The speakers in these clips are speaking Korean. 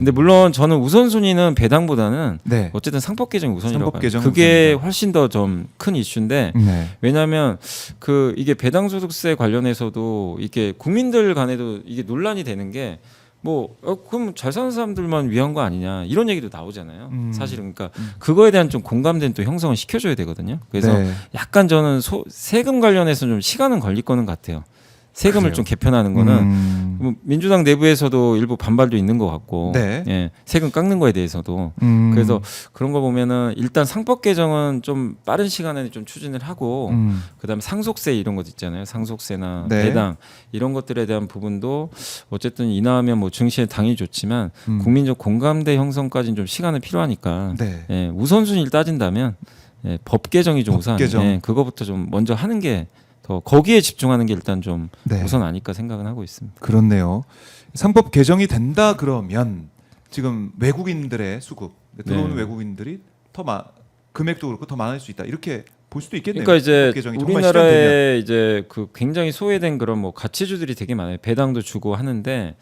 근데 물론 저는 우선순위는 배당보다는 네. 어쨌든 상법 개정이 우선이라고 상법 봐요. 개정은 그게 우선이다. 훨씬 더 좀 큰 이슈인데 네. 왜냐하면 그 이게 배당소득세 관련해서도 이게 국민들 간에도 이게 논란이 되는 게 뭐 그럼 잘 사는 사람들만 위한 거 아니냐 이런 얘기도 나오잖아요. 사실은 그러니까 그거에 대한 좀 공감대는 또 형성을 시켜줘야 되거든요. 그래서 네. 약간 저는 세금 관련해서 좀 시간은 걸릴 거는 같아요. 세금을 그래요? 좀 개편하는 거는 뭐 민주당 내부에서도 일부 반발도 있는 것 같고, 네. 예, 세금 깎는 거에 대해서도 그래서 그런 거 보면은 일단 상법 개정은 좀 빠른 시간에 좀 추진을 하고, 그다음에 상속세 이런 것 있잖아요, 상속세나 네. 배당 이런 것들에 대한 부분도 어쨌든 인하하면 뭐 증시에 당연히 좋지만 국민적 공감대 형성까지는 좀 시간이 필요하니까, 네. 예, 우선순위를 따진다면 예, 법 개정이 좀 법 우선, 개정. 예, 그거부터 좀 먼저 하는 게 더 거기에 집중하는 게 일단 좀 네. 우선 아닐까 생각은 하고 있습니다. 그렇네요. 상법 개정이 된다 그러면 지금 외국인들의 수급 들어오는 네. 외국인들이 금액도 그렇고 더 많을 수 있다 이렇게 볼 수도 있겠네요. 그러니까 이제 상법 개정이 정말 실현되면. 우리나라에 이제 그 굉장히 소외된 그런 뭐 가치주들이 되게 많아요. 배당도 주고 하는데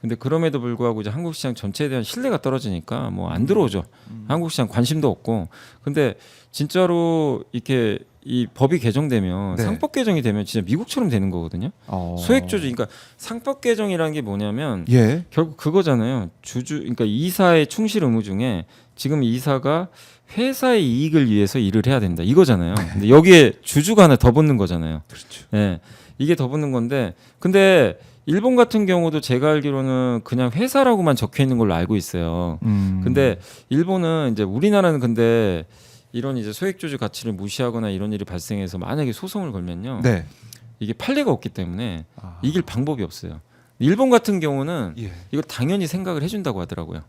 근데 그럼에도 불구하고 이제 한국 시장 전체에 대한 신뢰가 떨어지니까 뭐 안 들어오죠. 한국 시장 관심도 없고. 근데 진짜로 이렇게 이 법이 개정되면 네. 상법 개정이 되면 진짜 미국처럼 되는 거거든요. 소액주주 그러니까 상법 개정이라는 게 뭐냐면 예. 결국 그거잖아요. 그러니까 이사의 충실 의무 중에 지금 이사가 회사의 이익을 위해서 일을 해야 된다 이거잖아요. 근데 여기에 주주가 하나 더 붙는 거잖아요. 그렇죠. 예, 이게 더 붙는 건데, 근데 일본 같은 경우도 제가 알기로는 그냥 회사라고만 적혀 있는 걸로 알고 있어요. 근데 일본은 이제 우리나라는 근데 이런 이제 소액주주 가치를 무시하거나 이런 일이 발생해서 만약에 소송을 걸면요, 네. 이게 판례가 없기 때문에 이길 방법이 없어요. 일본 같은 경우는 예. 이거 당연히 생각을 해준다고 하더라고요.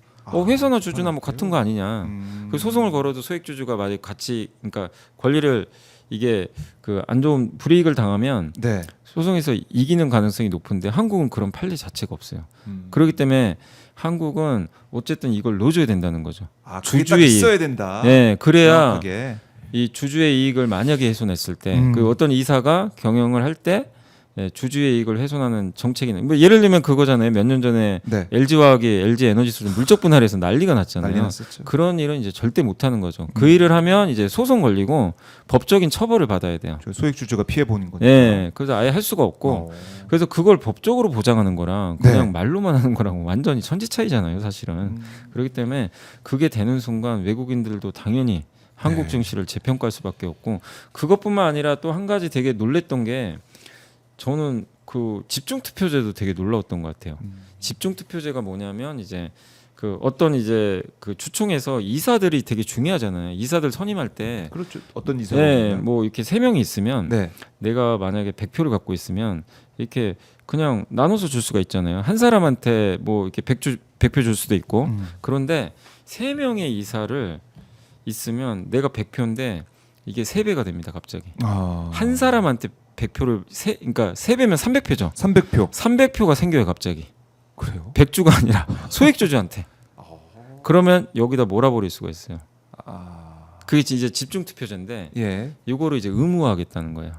회사나 주주나 뭐 같은 거 아니냐. 그 소송을 걸어도 소액주주가 만약 같이 그러니까 권리를 이게 그 안 좋은 불이익을 당하면 네. 소송에서 이기는 가능성이 높은데 한국은 그런 판례 자체가 없어요. 그렇기 때문에 한국은 어쨌든 이걸 넣어줘야 된다는 거죠. 그게 딱 주주의 이익. 있어야 된다. 네, 그래야 정확하게. 이 주주의 이익을 만약에 훼손했을 때 그 어떤 이사가 경영을 할 때 주주의 이익을 훼손하는 정책이는 뭐 예를 들면 그거잖아요. 몇 년 전에 네. LG화학이 LG 에너지솔루션 물적 분할해서 난리가 났잖아요. 난리 났었죠. 그런 일은 이제 절대 못 하는 거죠. 그 일을 하면 이제 소송 걸리고 법적인 처벌을 받아야 돼요. 소액 주주가 피해 보는 거니까. 예. 그래서 아예 할 수가 없고 그래서 그걸 법적으로 보장하는 거랑 그냥 네. 말로만 하는 거랑 완전히 천지 차이잖아요, 사실은. 그렇기 때문에 그게 되는 순간 외국인들도 당연히 한국 네. 증시를 재평가할 수밖에 없고 그것뿐만 아니라 또 한 가지 되게 놀랬던 게 저는 그 집중투표제도 되게 놀라웠던 것 같아요. 집중투표제가 뭐냐면 이제 그 어떤 이제 그 주총에서 이사들이 되게 중요하잖아요. 이사들 선임할 때 그렇죠. 어떤 이사가 네, 뭐 이렇게 3명이 있으면 네. 내가 만약에 100표를 갖고 있으면 이렇게 그냥 나눠서 줄 수가 있잖아요. 한 사람한테 뭐 이렇게 100표 줄 수도 있고. 그런데 3명의 이사를 있으면 내가 100표인데 이게 3배가 됩니다, 갑자기. 한 사람한테 100표를 그러니까 3배면 300표죠. 300표. 300표가 생겨요, 갑자기. 그래요? 100주가 아니라 소액주주한테. 그러면 여기다 몰아버릴 수가 있어요. 그게 이제 집중투표제인데 예. 이거를 이제 의무화하겠다는 거예요.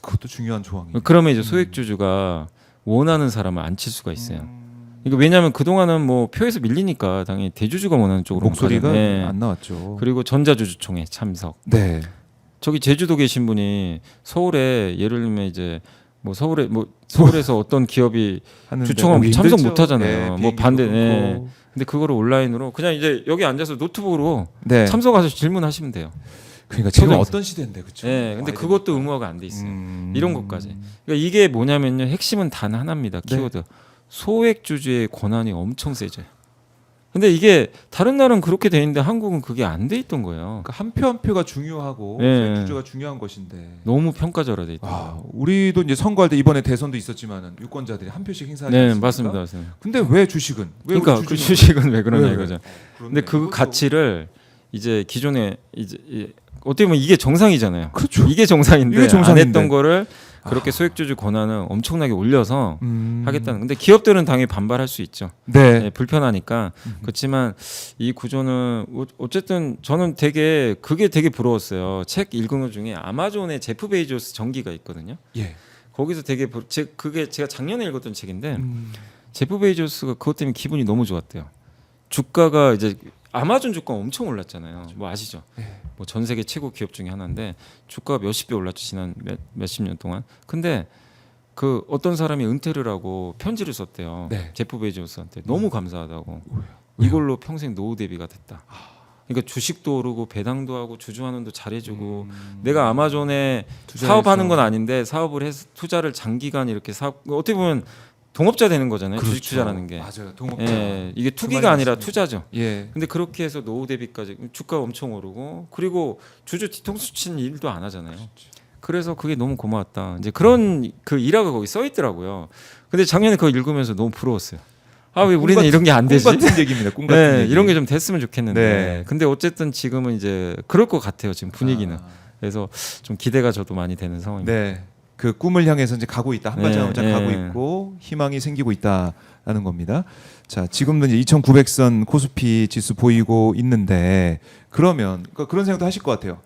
그것도 중요한 조항이에요. 그러면 이제 소액주주가 원하는 사람을 안 칠 수가 있어요. 그러니까 왜냐하면 그동안은 뭐 표에서 밀리니까 당연히 대주주가 원하는 쪽으로 목소리가 가잖아요. 안 나왔죠. 그리고 전자주주총회 참석. 네. 저기 제주도 계신 분이 서울에 예를 들면 이제 뭐 서울에서 어떤 기업이 주총하면 참석 못 하잖아요. 뭐 반대. 네. 근데 그거를 온라인으로 그냥 이제 여기 앉아서 노트북으로 네. 참석해서 질문하시면 돼요. 그러니까 지금 초등학생. 어떤 시대인데 그렇죠? 네, 근데 그것도 의무화가 안 돼 있어요. 이런 것까지. 그러니까 이게 뭐냐면요, 핵심은 단 하나입니다. 키워드. 소액주주의 권한이 엄청 세져요. 근데 이게 다른 나라는 그렇게 돼 있는데 한국은 그게 안 돼 있던 거예요. 그러니까 한 표 한 표가 중요하고 네. 주주가 중요한 것인데. 너무 평가절하돼 있다. 우리도 이제 선거할 때 이번에 대선도 있었지만은 유권자들이 한 표씩 행사하지 네, 않습니까? 맞습니다, 맞습니다. 근데 왜 주식은? 왜 그러니까 우리 그 주주는 주식은 왜 그러냐 왜? 이거죠. 그런데 근데 그 이것도- 가치를 이제 기존에 이제 어떻게 보면 이게 정상이잖아요. 그렇죠. 이게 정상인데 이게 정상인데. 안 했던 거를 그렇게 소액주주 권한을 엄청나게 올려서 하겠다는. 근데 기업들은 당연히 반발할 수 있죠. 네. 네, 불편하니까. 그렇지만 이 구조는 어쨌든 저는 그게 되게 부러웠어요. 책 읽은 것 중에 아마존의 제프 베이조스 전기가 있거든요. 예. 거기서 그게 제가 작년에 읽었던 책인데 제프 베이조스가 그것 때문에 기분이 너무 좋았대요. 주가가 이제 아마존 주가 엄청 올랐잖아요. 뭐 아시죠? 뭐 전 세계 최고 기업 중에 하나인데 주가가 몇십 배 올랐죠 지난 몇십 년 동안. 근데 그 어떤 사람이 은퇴를 하고 편지를 썼대요. 네. 제프 베조스한테 너무 감사하다고. 이걸로 평생 노후 대비가 됐다. 그러니까 주식도 오르고 배당도 하고 주주환원도 잘해주고 내가 아마존에 투자해서. 사업하는 건 아닌데 사업을 해서 투자를 장기간 이렇게 사업 어떻게 보면 동업자 되는 거잖아요. 그렇죠. 주식 투자라는 게. 맞아요. 동업자. 예, 이게 그 투기가 말이 아니라 맞습니다. 투자죠. 예. 근데 그렇게 해서 노후 대비까지 주가 엄청 오르고 그리고 주주 뒤통수 치는 일도 안 하잖아요. 그래서 그게 너무 고마웠다. 이제 그런 그 일화가 거기 써 있더라고요. 근데 작년에 그거 읽으면서 너무 부러웠어요. 아 왜 우리는 이런 게 안 되지? 꿈 같은 얘기입니다. 꿈 같은 네, 얘기. 이런 게 좀 됐으면 좋겠는데. 네. 근데 어쨌든 지금은 이제 그럴 것 같아요. 지금 분위기는. 아, 그래서 좀 기대가 저도 많이 되는 상황입니다. 네. 그 꿈을 향해서 이제 가고 있다. 한 발짝 한 발짝 네, 가고 네. 있고 희망이 생기고 있다라는 겁니다. 자, 지금도 이제 2,900선 코스피 지수 보이고 있는데 그러면 그러니까 그런 생각도 하실 것 같아요.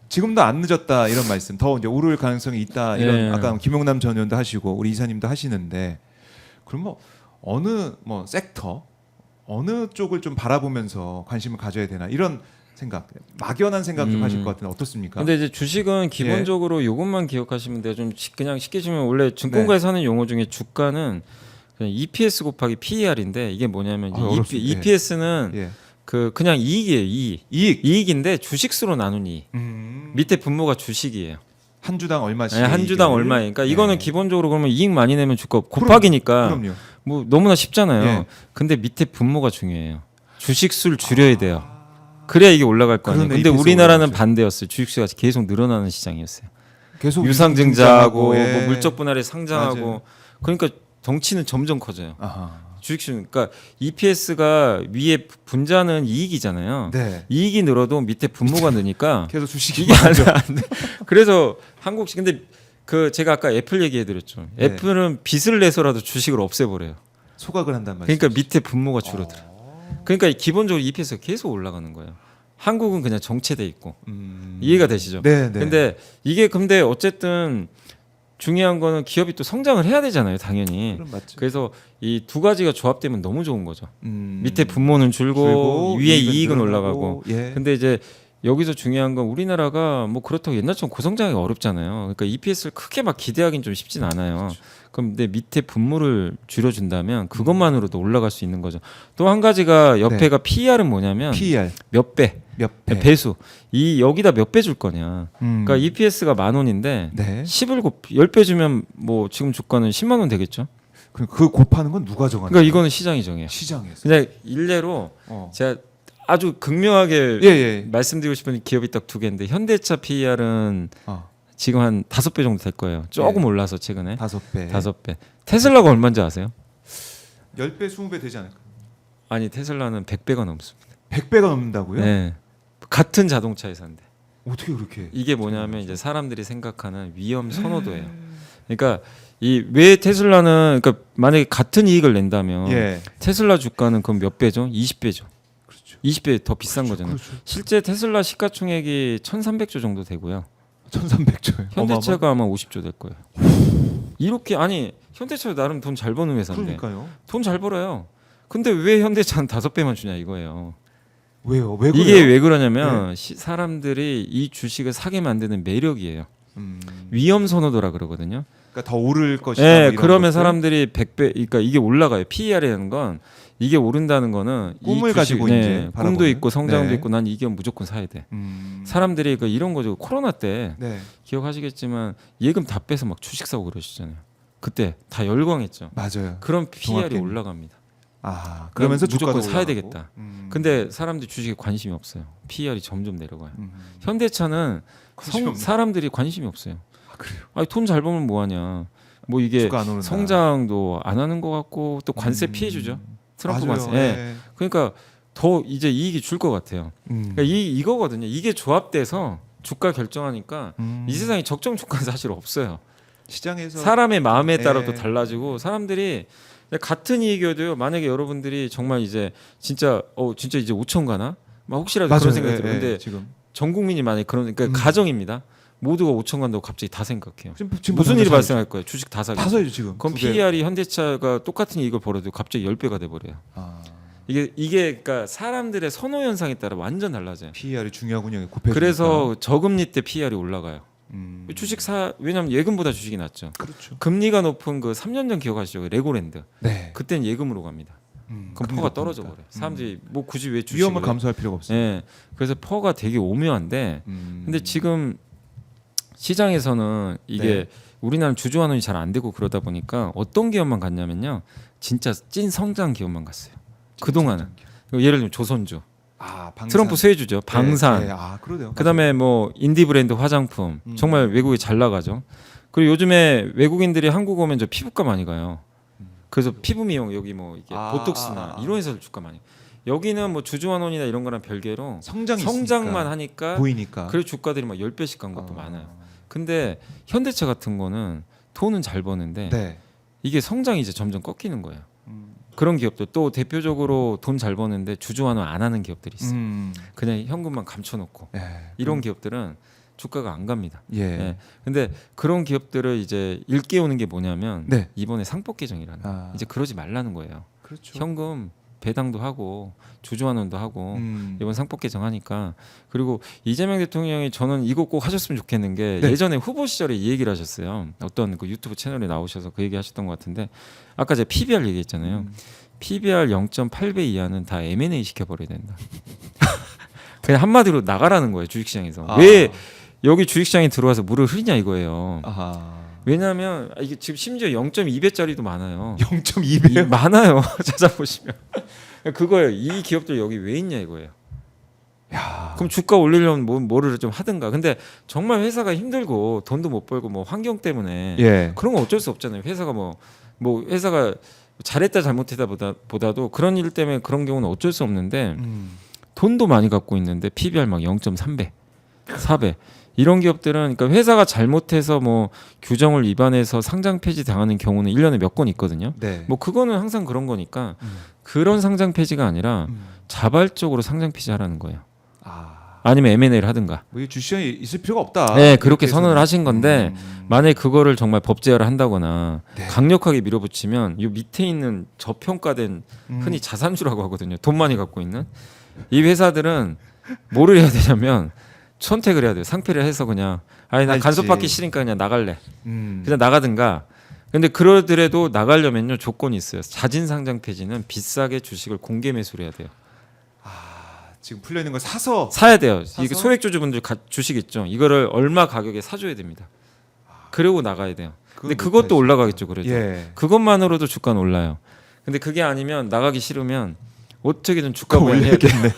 지금도 안 늦었다 이런 말씀. 더 이제 오를 가능성이 있다 이런 네. 아까 김용남 전 의원도 하시고 우리 이사님도 하시는데 그럼 뭐 어느 뭐 섹터 어느 쪽을 좀 바라보면서 관심을 가져야 되나 이런 생각 막연한 생각 좀 하실 것 같은데 어떻습니까? 근데 이제 주식은 기본적으로 이것만 기억하시면 돼요. 좀 그냥 쉽게 주면 원래 증권가에서 하는 용어 중에 주가는 그냥 EPS 곱하기 PER인데 이게 뭐냐면 어렵습니다. EPS는 예. 그냥 이익이에요. 이익 이익인데 주식수로 나눈 이익. 밑에 분모가 주식이에요. 한 주당 얼마씩 네, 한 주당 이익을. 얼마예요. 그러니까 네. 이거는 기본적으로 그러면 이익 많이 내면 주가 곱하기니까 그럼요. 뭐 너무나 쉽잖아요. 예. 근데 밑에 분모가 중요해요. 주식수를 줄여야 돼요. 그래야 이게 올라갈 거 아니에요. 그러네, 근데 EPS 우리나라는 올라가죠. 반대였어요. 주식수가 계속 늘어나는 시장이었어요. 계속 유상증자하고 예. 뭐 물적 분할에 상장하고 맞아요. 그러니까 덩치는 점점 커져요. 아하. 주식수 그러니까 EPS가 위에 분자는 이익이잖아요. 네. 이익이 늘어도 밑에 분모가 느니까 계속 주식이 이게 안 돼. 그래서 한국식 근데 그 제가 아까 애플 얘기해드렸죠. 네. 애플은 빚을 내서라도 주식을 없애버려요. 소각을 한단 말이죠. 그러니까 밑에 분모가 줄어들어. 그러니까 기본적으로 EPS가 계속 올라가는 거예요. 한국은 그냥 정체돼 있고 이해가 되시죠? 네, 네. 근데 어쨌든 중요한 거는 기업이 또 성장을 해야 되잖아요, 당연히. 그럼 맞죠. 그래서 이 두 가지가 조합되면 너무 좋은 거죠. 밑에 밑에 분모는 줄고 위에 이익은 올라가고. 예. 근데 이제 여기서 중요한 건 우리나라가 뭐 그렇다고 옛날처럼 고성장이 어렵잖아요. 그러니까 EPS를 크게 막 기대하기는 좀 쉽진 않아요. 그럼 근데 밑에 분모를 줄여준다면 그것만으로도 올라갈 수 있는 거죠. 또 한 가지가 옆에가 PER은 뭐냐면 PER 몇 배, 몇 배. 배수. 이 여기다 몇 배 줄 거냐. 그러니까 EPS가 10,000원인데 네. 10을 10배 주면 뭐 지금 주가는 10만 원 되겠죠. 그 곱하는 건 누가 정하는 그러니까 이거는 시장이 정해요. 시장에서. 그냥 일례로 어. 제가 아주 극명하게 예, 예. 말씀드리고 싶은 기업이 딱 두 개인데 현대차 PER은 어. 지금 한 5배 정도 될 거예요. 조금 네. 올라서 최근에 5배. 5배. 테슬라가 얼마인지 아세요? 10배, 20배 되지 않을까? 아니 테슬라는 100배가 넘습니다. 100배가 넘는다고요? 네. 같은 자동차 회사인데 어떻게 그렇게? 이게 뭐냐면 이제 사람들이 생각하는 위험 선호도예요. 그러니까 이 왜 테슬라는 그러니까 만약에 같은 이익을 낸다면 예. 테슬라 주가는 그럼 몇 배죠? 20배죠. 그렇죠. 20배 더 비싼 거잖아요. 그렇죠. 실제 테슬라 시가총액이 1,300조 정도 되고요. 1,300조예요. 현대차가 아마 50조 될 거예요. 이렇게 아니 현대차도 나름 돈 잘 버는 회사인데 그러니까요. 돈 잘 벌어요. 근데 왜 현대차는 5배만 주냐 이거예요. 왜요? 왜 그래요? 이게 왜 그러냐면 사람들이 이 주식을 사게 만드는 매력이에요. 위험 선호도라 그러거든요. 그러니까 더 오를 것이다. 네, 뭐 이런 그러면 것들? 사람들이 100배, 그러니까 이게 올라가요. PER이라는 건 이게 오른다는 거는 이 꿈을 주식, 가지고 이제 꿈도 바라보는? 있고 성장도 네. 있고 난 이 기업 무조건 사야 돼. 사람들이 그 이런 거죠. 코로나 때 네. 기억하시겠지만 예금 다 빼서 막 주식 사고 그러시잖아요. 그때 다 열광했죠. 맞아요. 그럼 PER이 동학개미. 올라갑니다. 아, 그러면서 무조건 주가도 사야 올라가고. 되겠다. 근데 사람들이 주식에 관심이 없어요. PER이 점점 내려가요. 음. 현대차는 관심이 없네. 사람들이 관심이 없어요. 아, 그래요. 아니 돈 잘 벌면 뭐 하냐. 뭐 이게 주가 안 오른다. 성장도 안 하는 것 같고 또 관세 피해 주죠. 트럼프 맞아요. 관세. 예. 그러니까 더 이제 이익이 줄 것 같아요. 그러니까 이거거든요. 이게 조합돼서 주가 결정하니까 이 세상에 적정 주가는 사실 없어요. 시장에서 사람의 마음에 따라 예. 또 달라지고 사람들이 같은 이익이어도요. 만약에 여러분들이 정말 이제 진짜 진짜 이제 5천 가나? 막 혹시라도 맞아요. 그런 생각이 예, 들어요. 예, 근데 지금 전 국민이 만약에 그러니까 가정입니다. 모두가 5천 간다고 갑자기 다 생각해요. 지금 무슨 일이 사야죠. 발생할 거예요? 주식 다 사게. 다 사야죠 지금. 그럼 두 배. PER이 현대차가 똑같은 이익을 벌어도 갑자기 10배가 돼 버려요. 아, 이게 그러니까 사람들의 선호 현상에 따라 완전 달라져요. PER이 중요하군요. 곱해주니까. 그래서 저금리 때 PER이 올라가요. 음. 왜냐하면 예금보다 주식이 낫죠. 그렇죠. 금리가 높은 그 3년 전 기억하시죠? 레고랜드. 네. 그때는 예금으로 갑니다. 그럼 금리가 퍼가 떨어져 높으니까. 버려요. 사람들이 뭐 굳이 왜 주식을 위험을 해? 감수할 필요가 없어요. 예. 그래서 퍼가 되게 오묘한데 음. 근데 지금 시장에서는 이게 네. 우리나라는 주주 환원이 잘 안 되고 그러다 보니까 어떤 기업만 갔냐면요. 진짜 찐 성장 기업만 갔어요. 그동안은. 예를 들면 조선주. 방산. 트럼프 수혜주죠. 방산. 네, 네. 그러네요. 그다음에 뭐 인디 브랜드 화장품. 정말 외국에 잘 나가죠. 그리고 요즘에 외국인들이 한국 오면 저 피부과 많이 가요. 그래서 피부 미용 여기 뭐 이게 보톡스나 이런 회사들 주가 많이. 여기는 뭐 주주환원이나 이런 거랑 별개로 성장만 하니까 보이니까. 그래서 주가들이 막 10배씩 간 것도 많아요. 근데 현대차 같은 거는 돈은 잘 버는데 네. 이게 성장이 이제 점점 꺾이는 거예요. 그런 기업들 또 대표적으로 돈 잘 버는데 주주환원 안 하는 기업들이 있어요. 그냥 현금만 감춰놓고 이런 기업들은 주가가 안 갑니다. 예. 예. 근데 그런 기업들을 이제 일깨우는 게 뭐냐면 네. 이번에 상법 개정이라는 거예요. 이제 그러지 말라는 거예요. 그렇죠. 현금 배당도 하고 주주환원도 하고 이번 상법 개정하니까 그리고 이재명 대통령이 저는 이거 꼭 하셨으면 좋겠는 게 네. 예전에 후보 시절에 이 얘기를 하셨어요. 어떤 그 유튜브 채널에 나오셔서 그 얘기 하셨던 것 같은데 아까 제가 PBR 얘기했잖아요. PBR 0.8배 이하는 다 M&A 시켜버려야 된다. 그냥 한마디로 나가라는 거예요. 주식시장에서. 왜 여기 주식시장에 들어와서 물을 흐리냐 이거예요. 왜냐하면 이게 지금 심지어 0.2배짜리도 많아요. 0.2배요? 많아요. 찾아보시면 그거예요. 이 기업들 여기 왜 있냐 이거예요. 야. 그럼 주가 올리려면 뭐를 좀 하든가. 근데 정말 회사가 힘들고 돈도 못 벌고 뭐 환경 때문에 예. 그런 거 어쩔 수 없잖아요. 회사가 뭐 회사가 잘했다 잘못했다 보다도 그런 일 때문에 그런 경우는 어쩔 수 없는데 돈도 많이 갖고 있는데 PBR 막 0.3배, 4배 이런 기업들은 그러니까 회사가 잘못해서 뭐 규정을 위반해서 상장 폐지 당하는 경우는 1년에 몇 건 있거든요. 네. 뭐 그거는 항상 그런 거니까 그런 상장 폐지가 아니라 자발적으로 상장 폐지하라는 거예요. 아니면 M&A를 하든가. 뭐 주시장에 있을 필요가 없다. 네, 그렇게 선언을 하신 건데 만약에 그거를 정말 법제화를 한다거나 네. 강력하게 밀어붙이면 이 밑에 있는 저평가된 흔히 자산주라고 하거든요. 돈 많이 갖고 있는 이 회사들은 뭐를 해야 되냐면 선택을 해야 돼요. 상폐를 해서 그냥 나 알지. 간섭받기 싫으니까 그냥 나갈래. 음. 그냥 나가든가. 근데 그러더라도 나가려면요 조건이 있어요. 자진 상장 폐지는 비싸게 주식을 공개 매수를 해야 돼요. 지금 풀려 있는 걸 사서 사야 돼요. 사서? 이게 소액주주분들 주식 있죠. 이거를 얼마 가격에 사줘야 됩니다. 그리고 나가야 돼요. 근데 그건 그것도 못하지. 올라가겠죠. 그래도 예. 그것만으로도 주가는 올라요. 근데 그게 아니면 나가기 싫으면 어떻게든 주가 그거 보행해야 돼요. 올려야겠네.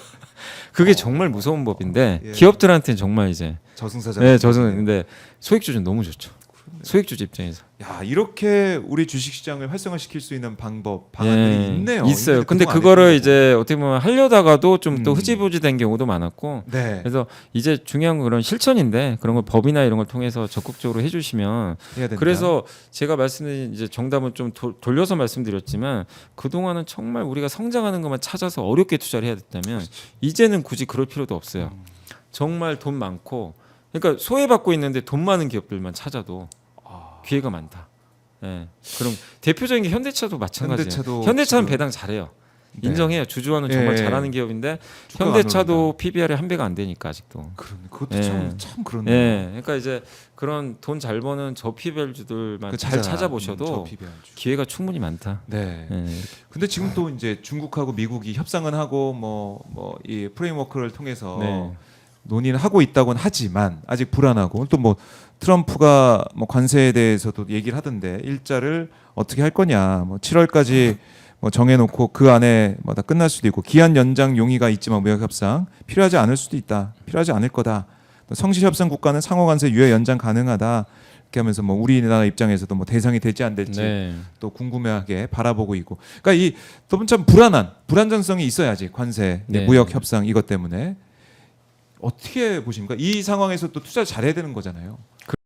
그게 정말 무서운 법인데 예. 기업들한테는 정말 이제 저승사자. 네, 근데 소액주주는 너무 좋죠. 소액주주 입장에서. 야, 이렇게 우리 주식 시장을 활성화시킬 수 있는 방안들이 있네요. 있어요. 있는데 근데 그동안 안 그거를 했던 이제 어떻게 보면 하려다가도 좀 또 흐지부지 된 경우도 많았고. 거고. 네. 그래서 이제 중요한 건 그런 실천인데 그런 걸 법이나 이런 걸 통해서 적극적으로 해주시면. 해야 된다. 그래서 제가 말씀드린 이제 정답은 좀 돌려서 말씀드렸지만 그 동안은 정말 우리가 성장하는 것만 찾아서 어렵게 투자를 해야 됐다면 이제는 굳이 그럴 필요도 없어요. 정말 돈 많고 그러니까 소외받고 있는데 돈 많은 기업들만 찾아도 기회가 많다. 예. 그럼 대표적인 게 현대차도 마찬가지예요. 현대차는 지금- 배당 잘해요. 네. 인정해요. 주주와는 정말 예. 잘하는 기업인데 주가가 안 현대차도 오른다. PBR이 한 배가 안 되니까 아직도. 그러네. 그것도 예. 참 그렇네요. 예. 그러니까 이제 그런 돈 잘 버는 저PBR주들만 잘 찾아보셔도 기회가 충분히 많다. 네. 예. 근데 지금 또 이제 중국하고 미국이 협상은 하고 뭐 이 프레임워크를 통해서 네. 논의는 하고 있다고는 하지만 아직 불안하고 또 뭐 트럼프가 뭐 관세에 대해서도 얘기를 하던데 일자를 어떻게 할 거냐 뭐 7월까지 뭐 정해놓고 그 안에 뭐 다 끝날 수도 있고 기한 연장 용의가 있지만 무역 협상 필요하지 않을 수도 있다 필요하지 않을 거다 또 성실 협상 국가는 상호 관세 유예 연장 가능하다 이렇게 하면서 뭐 우리나라 입장에서도 뭐 대상이 될지 안 될지 네. 또 궁금해하게 바라보고 있고 그러니까 이 참 불안정성이 있어야지 관세 네. 무역 협상 이것 때문에 어떻게 보십니까? 이 상황에서 또 투자 잘해야 되는 거잖아요.